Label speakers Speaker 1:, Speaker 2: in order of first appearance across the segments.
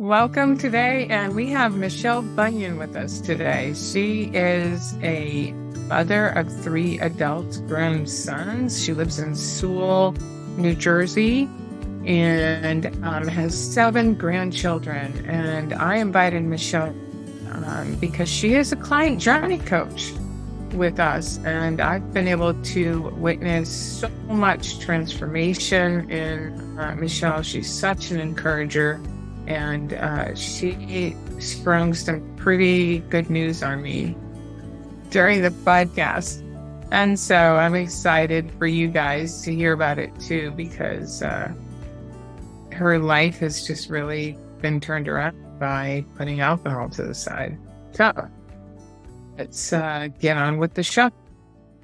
Speaker 1: Welcome today, and we have Michele Bunnion with us today. She is a mother of 3 adult grown sons. She lives in Sewell, New Jersey, and has 7 grandchildren. And I invited Michele because she is a client journey coach with us, and I've been able to witness so much transformation in Michele. She's such an encourager. And she sprung some pretty good news on me during the podcast. And so I'm excited for you guys to hear about it too, because her life has just really been turned around by putting alcohol to the side. So let's get on with the show.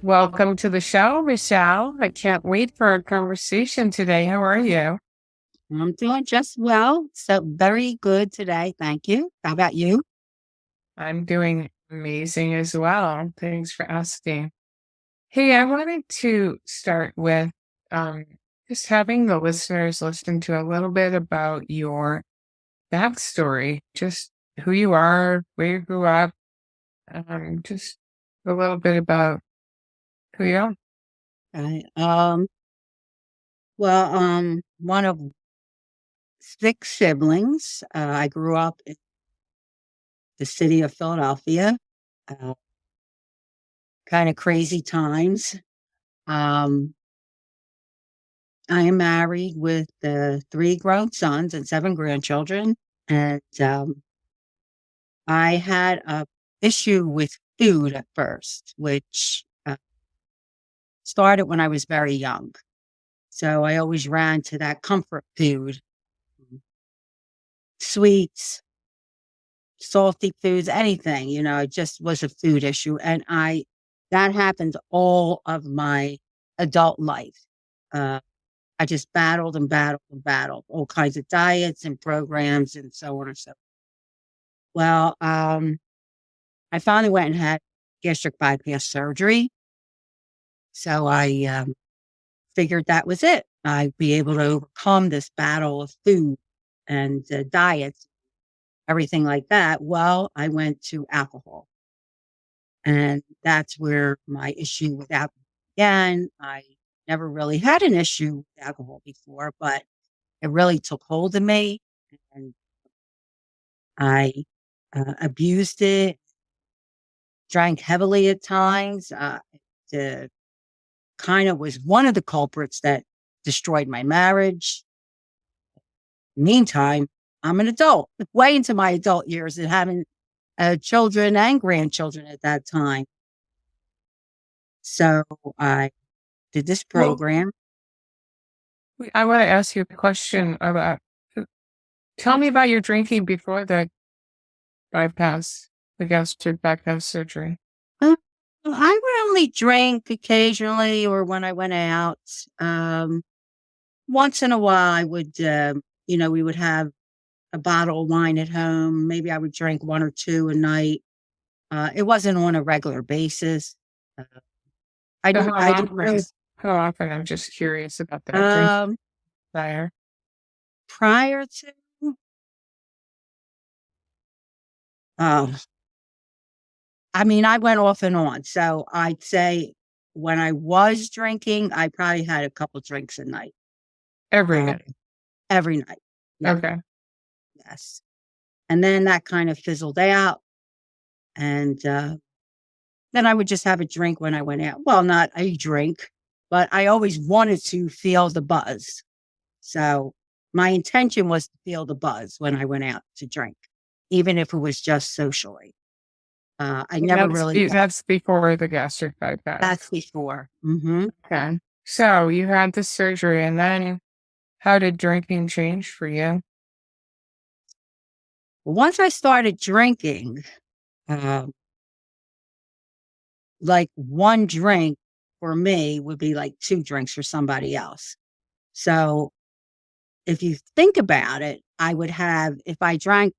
Speaker 1: Welcome to the show, Michele. I can't wait for our conversation today. How are you?
Speaker 2: I'm doing just well. So very good today. Thank you. How about you?
Speaker 1: I'm doing amazing as well. Thanks for asking. Hey, I wanted to start with just having the listeners listen to a little bit about your backstory, just who you are, where you grew up, just a little bit about who you are.
Speaker 2: Okay. One of 6 siblings. I grew up in the city of Philadelphia. Uh, kind of crazy times. Um, I am married with 3 grown sons and 7 grandchildren, and I had a issue with food at first, which started when I was very young. So I always ran to that comfort food, sweets, salty foods, anything, it just was a food issue. And that happened all of my adult life. Uh, I just battled and battled and battled all kinds of diets and programs and so on and so. Well, I finally went and had gastric bypass surgery. So I figured that was it. I'd be able to overcome this battle of food and diets, everything like that. Well, I went to alcohol. And that's where my issue with alcohol began. I never really had an issue with alcohol before, but it really took hold of me. And I abused it, drank heavily at times. It kind of was one of the culprits that destroyed my marriage. Meantime, I'm an adult, way into my adult years and having children and grandchildren at that time. So I did this program.
Speaker 1: I want to ask you a question about, tell me about your drinking before the bypass, the gastric bypass surgery.
Speaker 2: I would only drink occasionally or when I went out. Once in a while, I would, we would have a bottle of wine at home. Maybe I would drink 1 or 2 a night. It wasn't on a regular basis. I
Speaker 1: So
Speaker 2: didn't really.
Speaker 1: how often? I'm just curious about that drink desire.
Speaker 2: Prior to, I went off and on. So I'd say when I was drinking, I probably had a couple drinks a night.
Speaker 1: Every night.
Speaker 2: Every night. Yeah.
Speaker 1: Okay.
Speaker 2: Yes. And then that kind of fizzled out. And then I would just have a drink when I went out. Well, not a drink, but I always wanted to feel the buzz. So my intention was to feel the buzz when I went out to drink, even if it was just socially.
Speaker 1: That's before the gastric bypass.
Speaker 2: That's before. Mm-hmm.
Speaker 1: Okay. So you had the surgery, and then how did drinking change for you?
Speaker 2: Once I started drinking, like 1 drink for me would be like 2 drinks for somebody else. So if you think about it, I would have, if I drank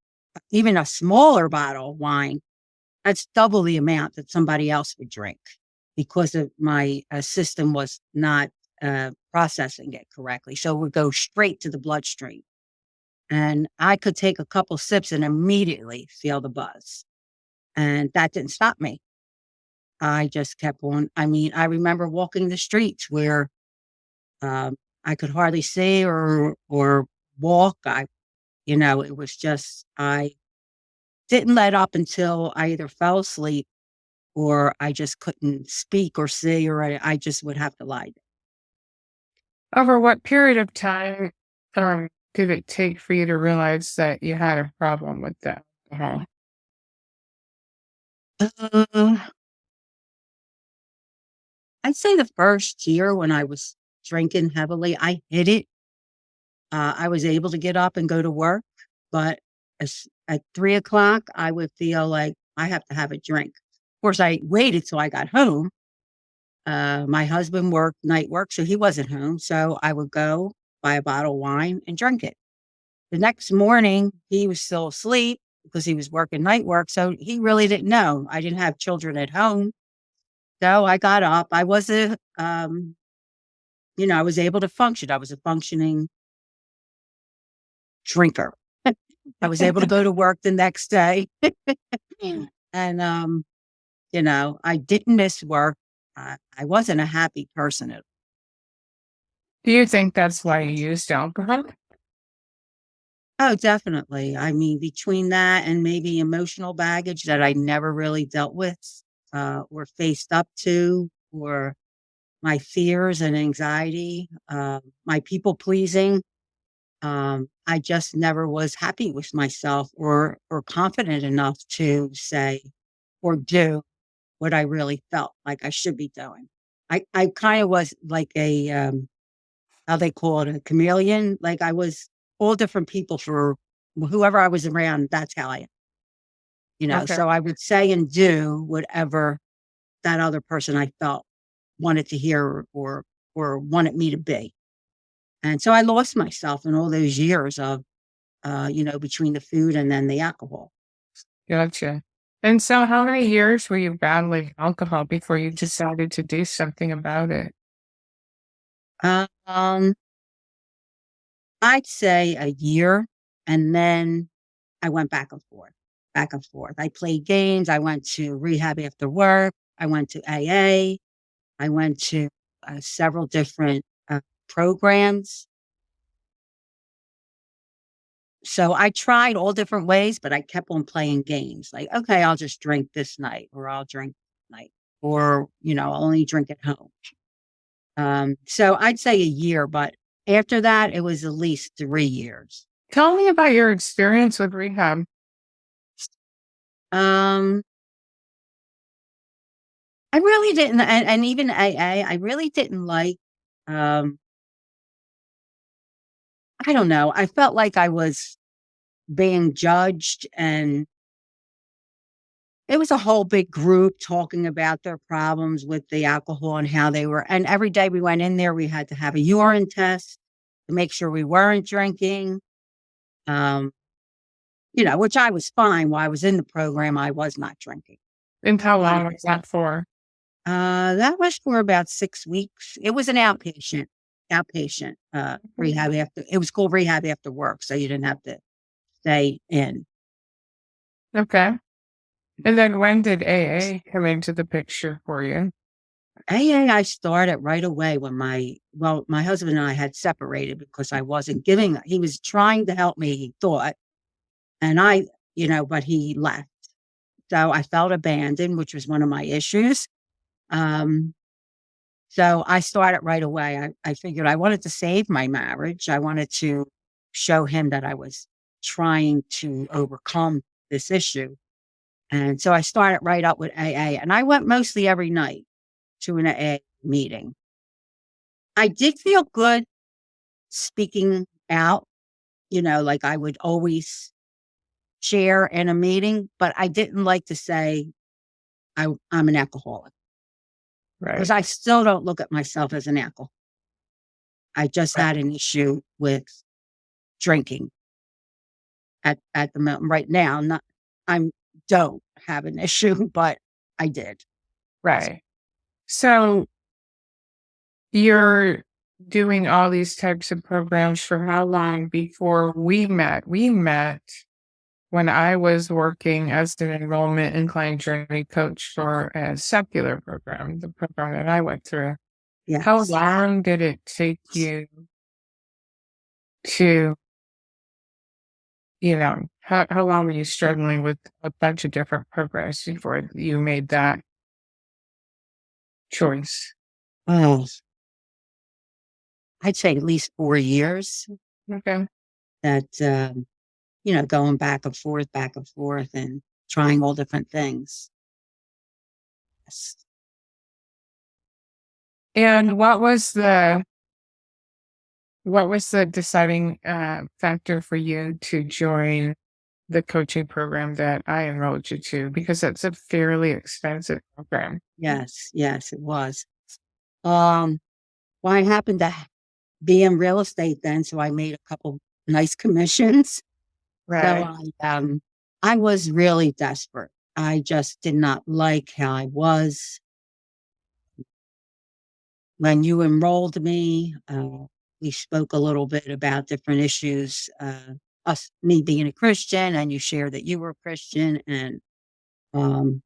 Speaker 2: even a smaller bottle of wine, that's double the amount that somebody else would drink because of my system was not processing it correctly. So it would go straight to the bloodstream. And I could take a couple sips and immediately feel the buzz. And that didn't stop me. I just kept on. I mean, I remember walking the streets where um, I could hardly see or walk. It was just I didn't let up until I either fell asleep or I just couldn't speak or see, or I just would have to lie down.
Speaker 1: Over what period of time did it take for you to realize that you had a problem with the alcohol?
Speaker 2: Uh, I'd say the first year when I was drinking heavily, I hid it. I was able to get up and go to work, but at 3 o'clock, I would feel like I have to have a drink. Of course, I waited till I got home. My husband worked night work, so he wasn't home. So I would go buy a bottle of wine and drink it. The next morning, he was still asleep because he was working night work. So he really didn't know. I didn't have children at home. So I got up. I was able to function. I was a functioning drinker. I was able to go to work the next day. And, I didn't miss work. I wasn't a happy person at.
Speaker 1: Do you think that's why you used alcohol?
Speaker 2: Oh, definitely. I mean, between that and maybe emotional baggage that I never really dealt with, or faced up to, or my fears and anxiety, my people pleasing. I just never was happy with myself or confident enough to say or do what I really felt like I should be doing. I kind of was like how they call it, a chameleon. Like I was all different people for whoever I was around. That's how I am,
Speaker 1: Okay.
Speaker 2: so I would say and do whatever that other person I felt wanted to hear or wanted me to be. And so I lost myself in all those years of, between the food and then the alcohol.
Speaker 1: Gotcha. And so how many years were you battling alcohol before you decided to do something about it?
Speaker 2: Um, I'd say a year, and then I went back and forth, back and forth. I played games. I went to rehab after work. I went to AA. I went to several different programs. So I tried all different ways, but I kept on playing games. Like, okay, I'll just drink this night, or I'll drink night, or I'll only drink at home. So I'd say a year, but after that, it was at least 3 years.
Speaker 1: Tell me about your experience with rehab.
Speaker 2: Um, I really didn't, and even AA, I really didn't like. Um, I don't know. I felt like I was being judged, and it was a whole big group talking about their problems with the alcohol and how they were. And every day we went in there, we had to have a urine test to make sure we weren't drinking. Um, which I was fine while I was in the program. I was not drinking.
Speaker 1: And how long was that for?
Speaker 2: That was for about 6 weeks. It was an outpatient rehab after. It was called rehab after work, so you didn't have to stay in.
Speaker 1: Okay. And then when did AA come into the picture for you?
Speaker 2: AA, I started right away when my husband and I had separated because I wasn't giving. He was trying to help me, he thought, and but he left. So I felt abandoned, which was one of my issues. Um, So I started right away. I figured I wanted to save my marriage. I wanted to show him that I was trying to overcome this issue. And so I started right up with AA, and I went mostly every night to an AA meeting. I did feel good speaking out, like I would always share in a meeting, but I didn't like to say I'm an alcoholic because
Speaker 1: Right.
Speaker 2: I still don't look at myself as an alcoholic. I just
Speaker 1: Right.
Speaker 2: had an issue with drinking at the moment right now. Not I'm don't have an issue, but I did.
Speaker 1: Right. So you're doing all these types of programs for how long before we met? We met when I was working as an enrollment and client journey coach for a secular program, the program that I went through. How
Speaker 2: Yes.
Speaker 1: long did it take you to, how long were you struggling with a bunch of different programs before you made that choice?
Speaker 2: Oh, I'd say at least 4 years
Speaker 1: Okay.
Speaker 2: that, going back and forth and trying all different things. Yes.
Speaker 1: And what was the deciding factor for you to join the coaching program that I enrolled you to? Because it's a fairly expensive program.
Speaker 2: Yes, yes, it was. Um, well, I happened to be in real estate then, so I made a couple nice commissions. So
Speaker 1: Right.
Speaker 2: I was really desperate. I just did not like how I was. When you enrolled me, we spoke a little bit about different issues, me being a Christian, and you shared that you were a Christian. And um,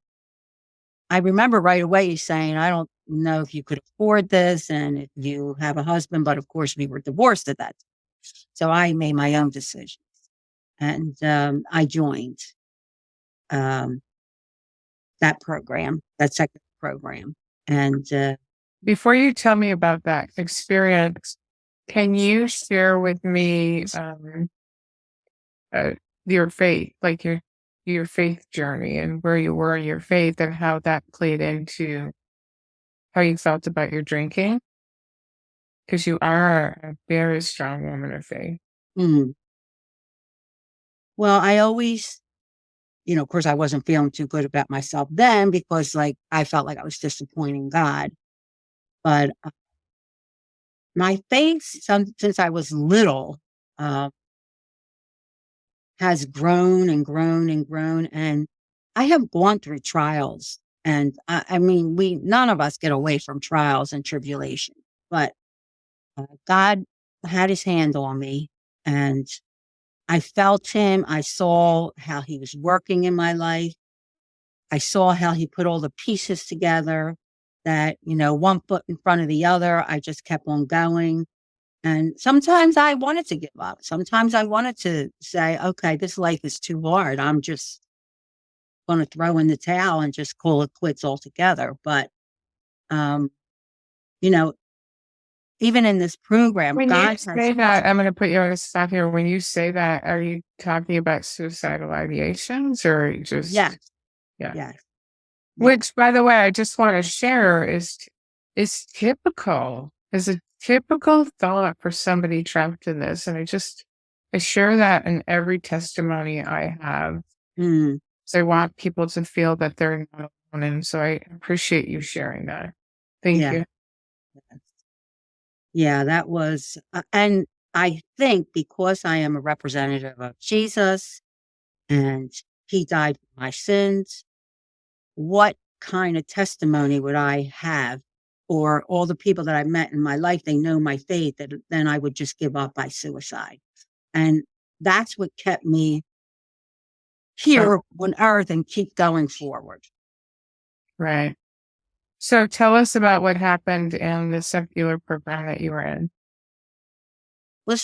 Speaker 2: I remember right away you saying, I don't know if you could afford this and if you have a husband, but of course we were divorced at that time. So I made my own decision and I joined um, that program, that second program. And
Speaker 1: Before you tell me about that experience, can you share with me uh, your faith, like your faith journey and where you were in your faith and how that played into how you felt about your drinking? Because you are a very strong woman of faith.
Speaker 2: mm, well, I always, of course, I wasn't feeling too good about myself then because, like, I felt like I was disappointing God. But my faith, since I was little, uh, has grown and grown and grown. And I have gone through trials. And I mean, none of us get away from trials and tribulation, but God had his hand on me and I felt him. I saw how he was working in my life. I saw how he put all the pieces together that, one foot in front of the other. I just kept on going. And sometimes I wanted to give up. Sometimes I wanted to say, okay, this life is too hard. I'm just going to throw in the towel and just call it quits altogether. But, um, you know, even in this program,
Speaker 1: When you
Speaker 2: God has,
Speaker 1: say that, I'm going to put you on the spot here. When you say that, are you talking about suicidal ideations or just,
Speaker 2: yes,
Speaker 1: yeah?
Speaker 2: yes, yes.
Speaker 1: Which, by the way, I just want to share is typical, is a typical thought for somebody trapped in this. And I share that in every testimony I have.
Speaker 2: Mm,
Speaker 1: So I want people to feel that they're not alone. And so I appreciate you sharing that. Thank
Speaker 2: yeah.
Speaker 1: you.
Speaker 2: Yeah, that was, and I think because I am a representative of Jesus and he died for my sins, what kind of testimony would I have? Or all the people that I met in my life, they know my faith, that then I would just give up by suicide. And that's what kept me
Speaker 1: Uh,
Speaker 2: here on earth and keep going forward.
Speaker 1: right. So tell us about what happened in the secular program that you were in.
Speaker 2: Well,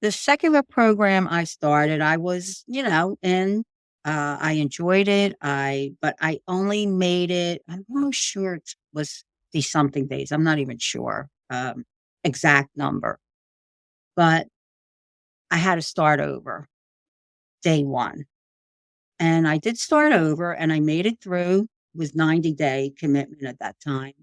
Speaker 2: the secular program I started, I was, in, I enjoyed it. But I only made it, I'm not sure it was the something days. I'm not even sure, exact number, but I had to start over day one. And I did start over and I made it through. It was 90-day commitment at that time.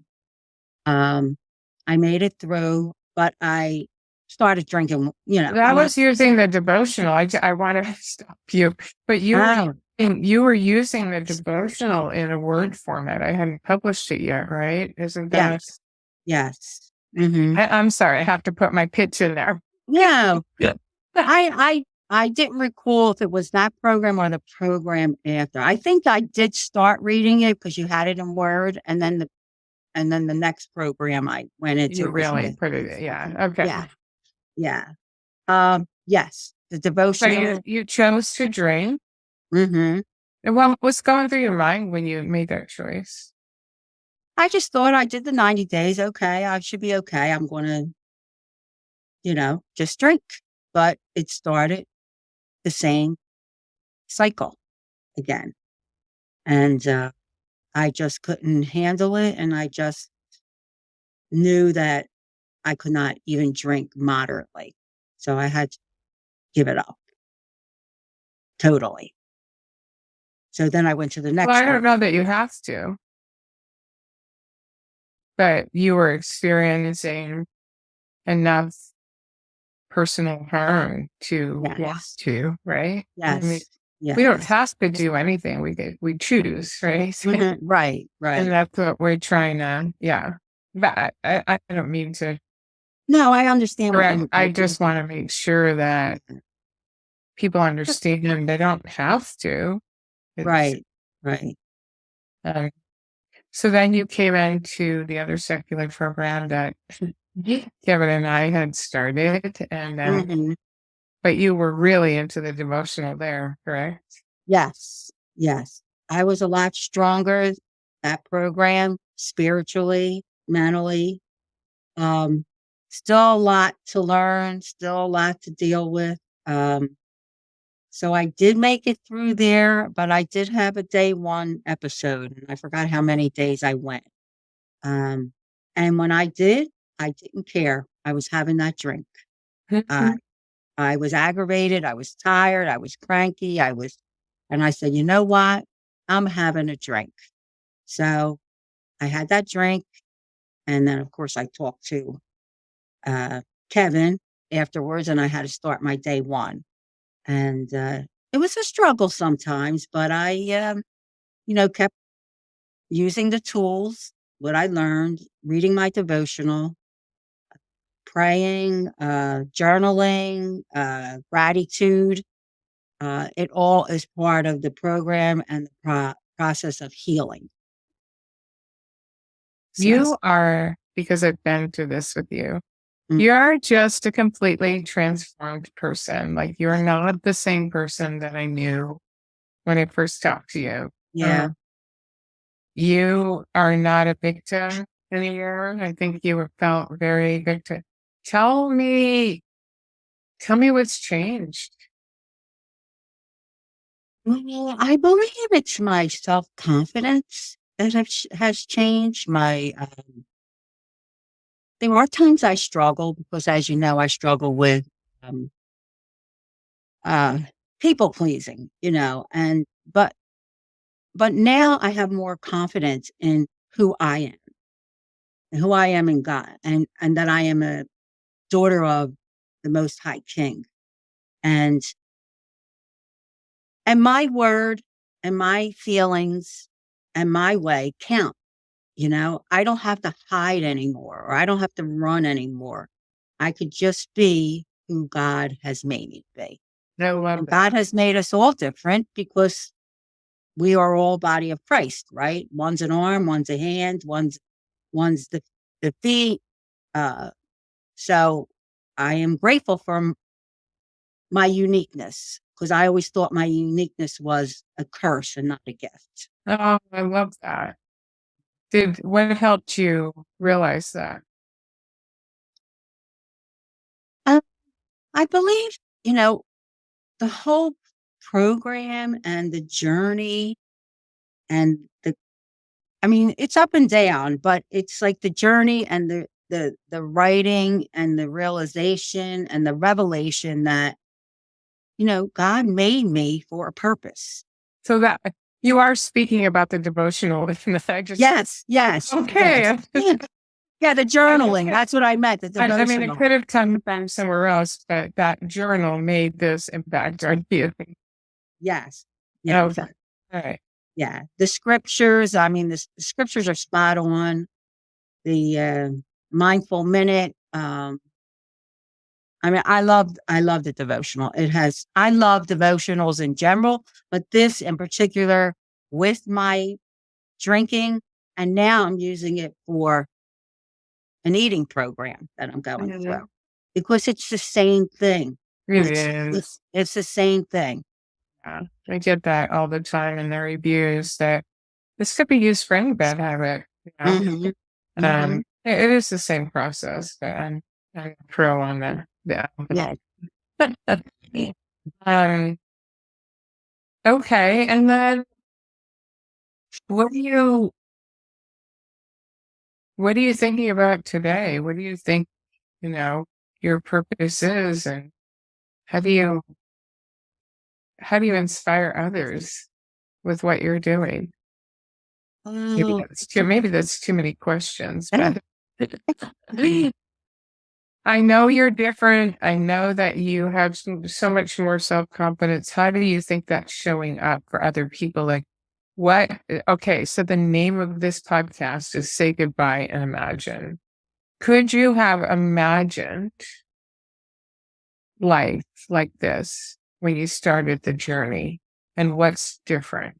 Speaker 2: Um, I made it through, but I started drinking,
Speaker 1: That was using the devotional. I want to stop you, but
Speaker 2: oh,
Speaker 1: you were using the devotional in a Word format. I hadn't published it yet, right? Isn't that?
Speaker 2: yes, yes. Mhm.
Speaker 1: I'm sorry. I have to put my pitch in there.
Speaker 2: No,
Speaker 1: Yeah.
Speaker 2: I didn't recall if it was that program or the program after. I think I did start reading it because you had it in Word, and then And then the next program I went into
Speaker 1: You
Speaker 2: was
Speaker 1: really
Speaker 2: the,
Speaker 1: put it, yeah. Okay.
Speaker 2: yeah, yeah. Yes, the
Speaker 1: So
Speaker 2: devotional.
Speaker 1: you chose to drink.
Speaker 2: Hmm.
Speaker 1: And what was going through your mind when you made that choice?
Speaker 2: I just thought I did the 90 days. Okay, I should be okay. I'm going to, just drink. But it started the same cycle again. And I just couldn't handle it. And I just knew that I could not even drink moderately. So I had to give it up totally. So then I went to the
Speaker 1: Well,
Speaker 2: next
Speaker 1: I don't
Speaker 2: one.
Speaker 1: know that you have to, but you were experiencing enough personal harm to want
Speaker 2: Yes.
Speaker 1: to, right? I mean,
Speaker 2: Yes.
Speaker 1: we don't
Speaker 2: Yes.
Speaker 1: have to do anything. We choose, right?
Speaker 2: Mhm. Right.
Speaker 1: And
Speaker 2: Right.
Speaker 1: that's what we're trying to, yeah. But I don't mean to
Speaker 2: No, I understand what
Speaker 1: correct.
Speaker 2: you.
Speaker 1: I just want to make sure that people understand they don't have to. It's,
Speaker 2: Right. Right.
Speaker 1: um, so then you came into the other secular program that Kevin and I had started, and
Speaker 2: Hmm.
Speaker 1: but you were really into the devotional there, correct?
Speaker 2: Yes. Yes. I was a lot stronger that program spiritually, mentally. Um, Still a lot to learn, still a lot to deal with. Um, so I did make it through there, but I did have a day one episode and I forgot how many days I went. Um, and when I did, I didn't care. I was having that drink. I I was aggravated, I was tired, I was cranky, and I said, you know what? I'm having a drink. So I had that drink. And then of course I talked to uh, Kevin afterwards, and I had to start my day one. And it was a struggle sometimes, but I, kept using the tools, what I learned, reading my devotional, praying, journaling, gratitude. It all is part of the program and the process of healing. So,
Speaker 1: You are, because I've been through this with you,
Speaker 2: mm,
Speaker 1: you're just a completely transformed person. Like you're not the same person that I knew when I first talked to you.
Speaker 2: yeah.
Speaker 1: You are not a victim anymore. I think you have felt very victim. Tell me, tell me what's changed.
Speaker 2: Well, I believe it's my self confidence that has changed. There are times I struggle because, as you know, I struggle with um, uh, people pleasing. But now I have more confidence in who I am, and who I am in God, and that I am a daughter of the Most High King, and my word and my feelings and my way count. I don't have to hide anymore, or I don't have to run anymore. I could just be who God has made me to be.
Speaker 1: I love
Speaker 2: And God
Speaker 1: that.
Speaker 2: has made us all different because we are all body of Christ, right? One's an arm, one's a hand, one's the feet. Uh, so I am grateful for my uniqueness because I always thought my uniqueness was a curse and not a gift.
Speaker 1: Oh, I love that. What helped you realize that?
Speaker 2: Uh, I believe, you know, the whole program and the journey and it's up and down, but it's like the journey and the writing and the realization and the revelation that, God made me for a purpose.
Speaker 1: So that you are speaking about the devotional, and I just
Speaker 2: Yes, yes, yes.
Speaker 1: okay.
Speaker 2: Yeah, the journaling. That's what I meant. The
Speaker 1: I mean, it
Speaker 2: devotional.
Speaker 1: could have come from somewhere else, but that journal made this impact on you.
Speaker 2: Yes. Yes.
Speaker 1: Okay. All right.
Speaker 2: Yeah. The scriptures, the scriptures are spot on. The mindful minute. I love the devotional. I love devotionals in general, but this in particular with my drinking And now I'm using it for an eating program that I'm going through
Speaker 1: Mhm.
Speaker 2: because it's the same thing.
Speaker 1: It is.
Speaker 2: It's the same thing.
Speaker 1: Yeah. I get that all the time in the reviews that this could be used for any bad habit, you know?
Speaker 2: Mhm. Mhm.
Speaker 1: It is the same process, but I'm pro on the
Speaker 2: Yeah.
Speaker 1: um, okay, and then what do you what are you thinking about today? What do you think, you know, your purpose is, and how do you how do you inspire others with what you're doing?
Speaker 2: Oh.
Speaker 1: Maybe that's too many questions, but I know you're different. I know that you have so much more self-confidence. How do you think that's showing up for other people? Like, what? Okay, so the name of this podcast is Say Goodbye and Imagine. Could you have imagined life like this when you started the journey? And what's different?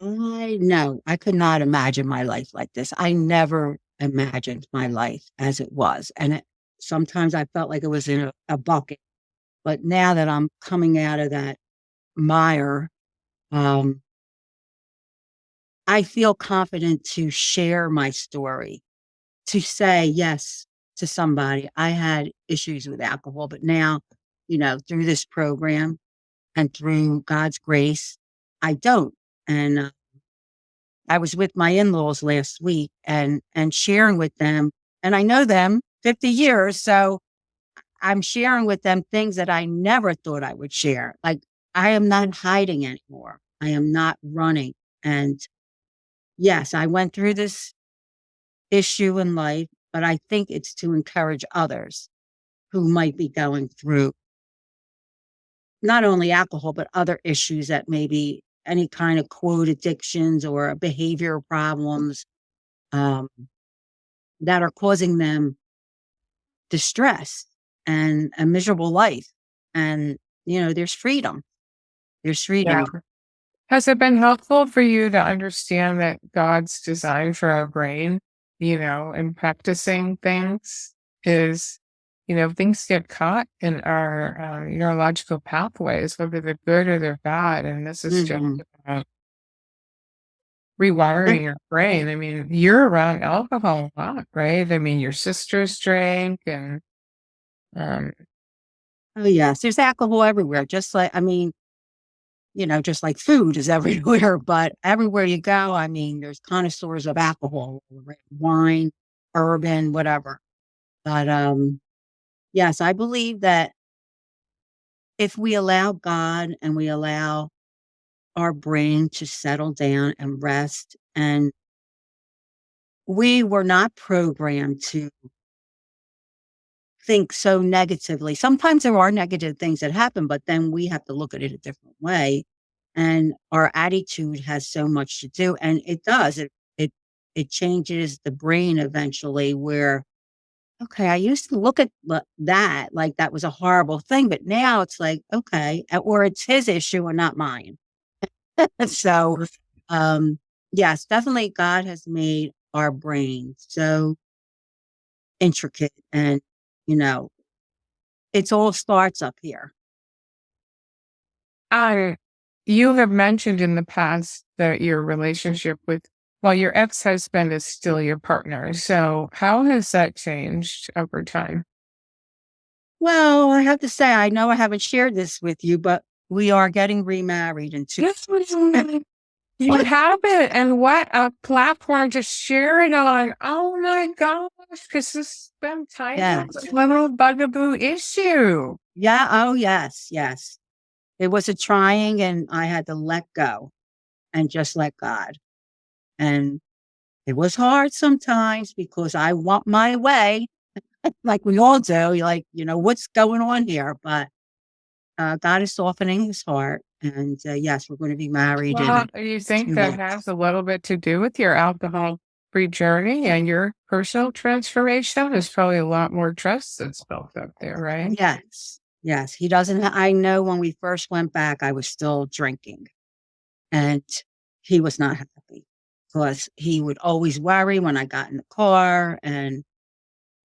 Speaker 2: I could not imagine my life like this. I never imagined my life as it was. And sometimes I felt like it was in a bucket. But now that I'm coming out of that mire, um, I feel confident to share my story, to say yes to somebody. I had issues with alcohol, but now, through this program and through God's grace, I don't. And I was with my in-laws last week and sharing with them, and I know them 50 years, so I'm sharing with them things that I never thought I would share. Like, I am not hiding anymore. I am not running. And yes, I went through this issue in life, but I think it's to encourage others who might be going through not only alcohol, but other issues that maybe any kind of quote addictions or behavior problems um, that are causing them distress and a miserable life. And, there's freedom. There's
Speaker 1: Yeah.
Speaker 2: freedom.
Speaker 1: Has it been helpful for you to understand that God's design for our brain, and practicing things is, things get caught in our neurological pathways, whether they're good or they're bad. And this is just
Speaker 2: Mhm.
Speaker 1: about rewiring your brain. I mean, you're around alcohol a lot, right? I mean, your sisters drank and, um,
Speaker 2: Oh, yes. There's alcohol everywhere. Just like food is everywhere, but everywhere you go, there's connoisseurs of alcohol, wine, bourbon, whatever. But yes, I believe that if we allow God and we allow our brain to settle down and rest, and we were not programmed to think so negatively. Sometimes there are negative things that happen, but then we have to look at it a different way. And our attitude has so much to do, and it does. It changes the brain eventually. Where okay, I used to look at that like that was a horrible thing, but now it's like okay, or it's his issue and not mine. So, um, yes, definitely, God has made our brain so intricate, and you know it all starts up here.
Speaker 1: I you have mentioned in the past that your relationship with your ex-husband is still your partner. So how has that changed over time?
Speaker 2: Well, I have to say, I know I haven't shared this with you, but we are getting remarried in two.
Speaker 1: Yes, what happened and what a platform to share it on. Oh my gosh, because this has been
Speaker 2: Yeah.
Speaker 1: Tyler's little bugaboo issue.
Speaker 2: Yeah. Oh, yes. Yes. It was a trying, and I had to let go and just let God. And it was hard sometimes because I want my way, like we all do. You're like, what's going on here? But God is softening his heart. And yes, we're going to be married
Speaker 1: Well,
Speaker 2: in
Speaker 1: do you think
Speaker 2: 2
Speaker 1: that
Speaker 2: months.
Speaker 1: has a little bit to do with your alcohol-free journey and your personal transformation? There's probably a lot more trust that's built up there, right?
Speaker 2: Yes. Yes. He doesn't. I know when we first went back, I was still drinking, and he was not happy. because he would always worry when I got in the car, and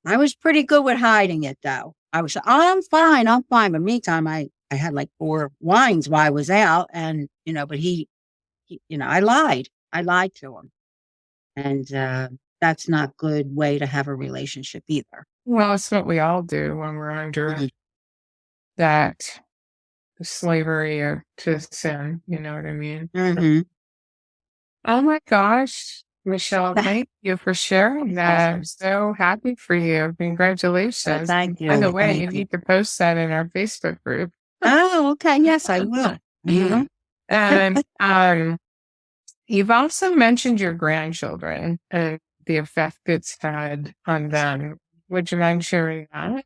Speaker 2: I was pretty good with hiding it, though. I was, I'm fine, I'm fine. But meantime, I had like 4 wines while I was out, and but I lied to him, and that's not good way to have a relationship either.
Speaker 1: Well, it's what we all do when we're under
Speaker 2: Mhm.
Speaker 1: that slavery or to sin. You know what I mean?
Speaker 2: Mhm.
Speaker 1: Oh my gosh, Michelle, thank you for sharing that. I'm so happy for you. Congratulations.
Speaker 2: Thank
Speaker 1: By the
Speaker 2: you.
Speaker 1: way,
Speaker 2: Thank
Speaker 1: you
Speaker 2: you.
Speaker 1: need to post that in our Facebook group.
Speaker 2: Oh, okay. Yes, I will.
Speaker 1: Mhm. And you've also mentioned your grandchildren and the effect it's had on them. Would you mind sharing that?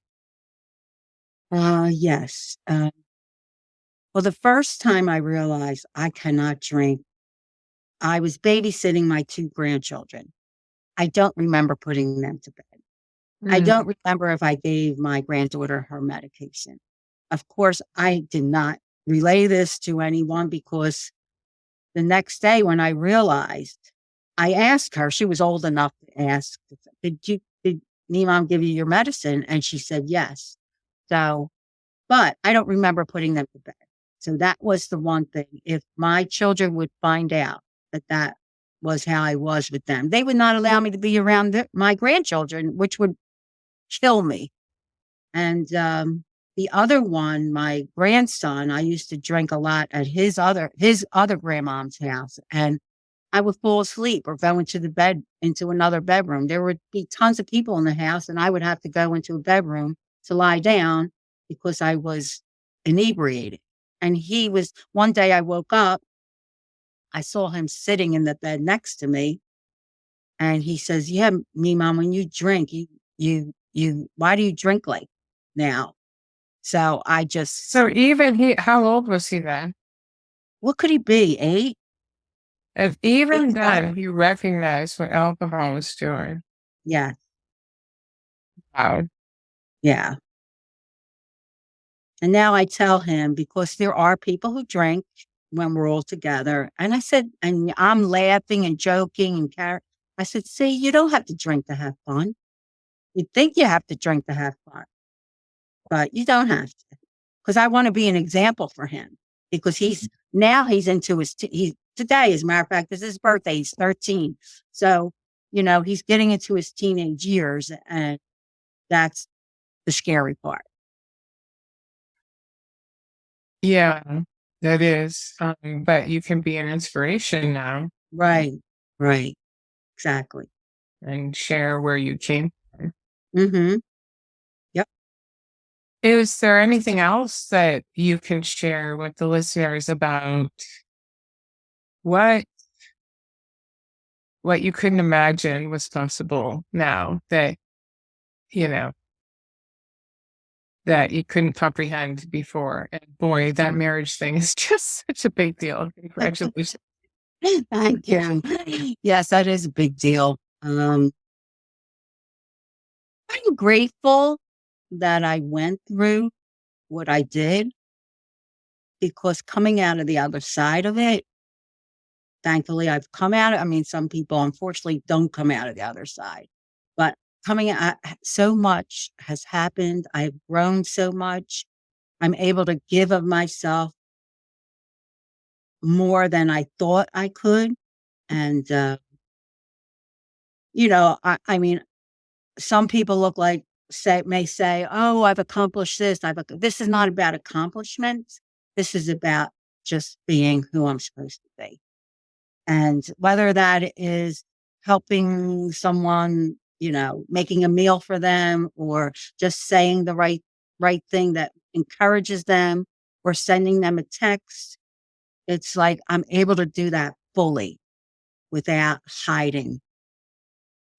Speaker 2: Yes. Well, the first time I realized I cannot drink, I was babysitting my 2 grandchildren. I don't remember putting them to bed. I
Speaker 1: Mm.
Speaker 2: don't remember if I gave my granddaughter her medication. Of course, I did not relay this to anyone because the next day when I realized, I asked her, she was old enough to ask, did Mom give you your medicine? And she said yes. So, but I don't remember putting them to bed. So that was the one thing. If my children would find out that that was how I was with them, they would not allow me to be around my grandchildren, which would kill me. And the other one, my grandson, I used to drink a lot at his other grandmom's house, and I would fall asleep or go into another bedroom. There would be tons of people in the house, and I would have to go into a bedroom to lie down because I was inebriated. And one day I woke up, I saw him sitting in the bed next to me, and he says, "Yeah, me, Mom, when you drink, why do you drink like now?" So I just,
Speaker 1: So even how old was he then?
Speaker 2: what could he be? 8?
Speaker 1: If
Speaker 2: 8,
Speaker 1: even
Speaker 2: 7?
Speaker 1: then you recognize what alcohol was doing.
Speaker 2: Yeah,
Speaker 1: Wow.
Speaker 2: yeah. And now I tell him, because there are people who drink when we're all together. And I said, and I'm laughing and joking I said, see, you don't have to drink to have fun. You think you have to drink to have fun, but you don't have to. Because I want to be an example for him. Because he's into today, as a matter of fact, this is his birthday. He's 13. So, he's getting into his teenage years, and that's the scary part.
Speaker 1: Yeah, that is. But you can be an inspiration now
Speaker 2: Right. Right. Exactly.
Speaker 1: and share where you came from.
Speaker 2: Mm-hmm. Yep.
Speaker 1: Is there anything else that you can share with the listeners about what you couldn't imagine was possible now that you know that you couldn't comprehend before? And boy, that marriage thing is just such a big deal. Congratulations.
Speaker 2: Thank you. Yes, that is a big deal. I'm grateful that I went through what I did, because coming out of the other side of it, thankfully I've come out. I mean, some people unfortunately don't come out of the other side, but coming out, so much has happened. I've grown so much. I'm able to give of myself more than I thought I could. And, I mean, some people may say, "Oh, I've accomplished this. This is not about accomplishments. This is about just being who I'm supposed to be." And whether that is helping someone, making a meal for them, or just saying the right thing that encourages them, or sending them a text, it's like I'm able to do that fully without hiding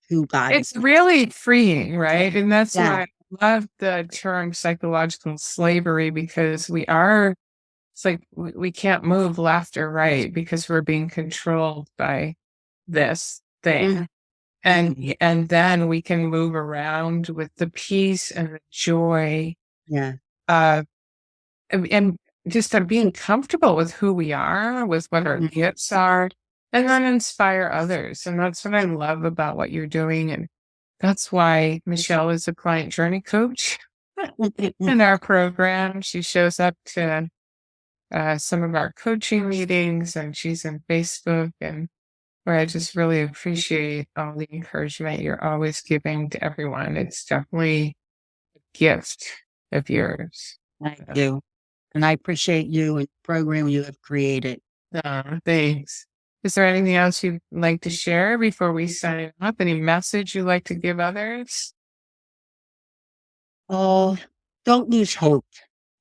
Speaker 2: who God is.
Speaker 1: It's really freeing, right? And that's
Speaker 2: Yeah.
Speaker 1: why I love the term psychological slavery, because it's like we can't move left or right because we're being controlled by this thing.
Speaker 2: Mhm.
Speaker 1: And then we can move around with the peace and the joy,
Speaker 2: Yeah.
Speaker 1: uh, and just being comfortable with who we are, with what our
Speaker 2: Mhm.
Speaker 1: gifts are. and then inspire others. And that's what I love about what you're doing. And that's why Michelle is a client journey coach in our program. She shows up to some of our coaching meetings and she's in Facebook, and where I just really appreciate all the encouragement you're always giving to everyone. It's definitely a gift of yours.
Speaker 2: Thank you. And I appreciate you and the program you have created.
Speaker 1: Thanks. Is there anything else you'd like to share before we sign up? Any message you'd like to give others?
Speaker 2: Oh, don't lose hope.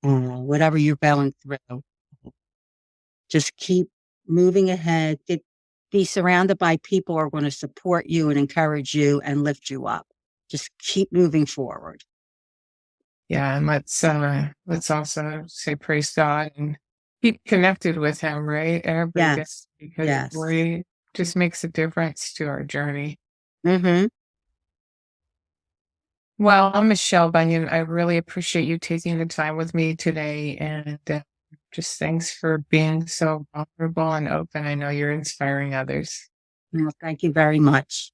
Speaker 2: Whatever you're going through, just keep moving ahead. Be surrounded by people who are going to support you and encourage you and lift you up. Just keep moving forward.
Speaker 1: Yeah, and let's also say praise God and keep connected with Him, right? Every day,
Speaker 2: Yes.
Speaker 1: because
Speaker 2: Yes.
Speaker 1: we just makes a difference to our journey.
Speaker 2: Mm-hmm.
Speaker 1: Well, I'm Michele Bunnion. I really appreciate you taking the time with me today, and just thanks for being so vulnerable and open. I know you're inspiring others.
Speaker 2: Well, thank you very much.